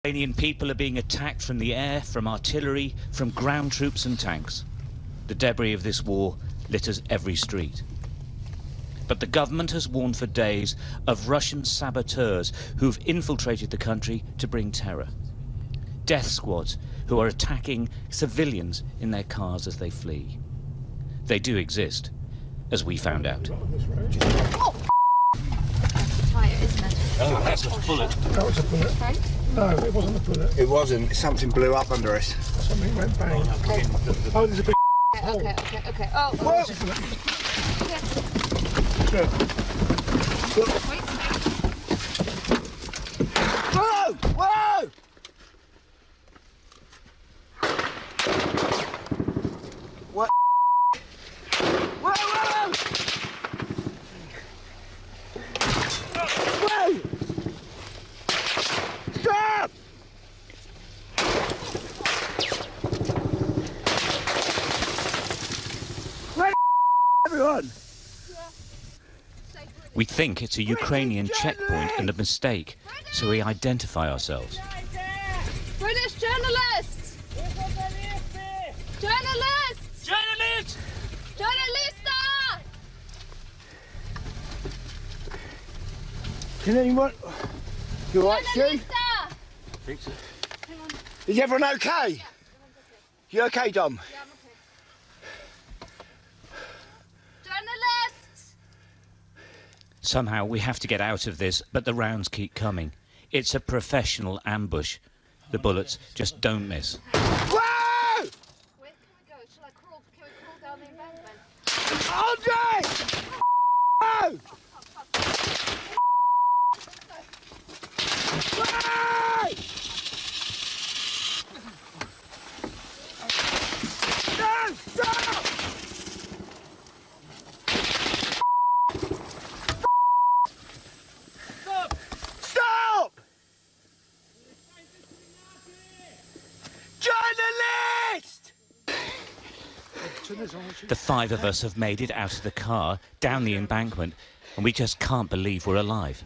Ukrainian people are being attacked from the air, from artillery, from ground troops and tanks. The debris of this war litters every street. But the government has warned for days of Russian saboteurs who've infiltrated the country to bring terror. Death squads who are attacking civilians in their cars as they flee. They do exist, as we found out. Oh, that's a tyre, isn't it? Oh, that's a bullet. That was a bullet. Right? No, it wasn't a bullet. It wasn't. Something blew up under us. Something went bang. Okay. Oh, there's a big hole. Okay. Oh, What? okay. Good. Wait. Whoa! Whoa! What? Whoa! Whoa! Whoa! Stop! Where everyone? We think it's a Ukrainian checkpoint and a mistake, so we identify ourselves. British journalists! Journalists! Journalists! Journalista! Can anyone? You alright, Stu? Journalista! Is everyone okay? You okay, Dom? Yeah, I'm okay. Journalists! Somehow we have to get out of this, but the rounds keep coming. It's a professional ambush. The bullets just don't miss. Whoa! Where can we go? Shall I crawl? Can we crawl down the embankment? Andre! Whoa! Whoa! No! Stop! Stop! Journalist! The five of us have made it out of the car, down the embankment, and we just can't believe we're alive.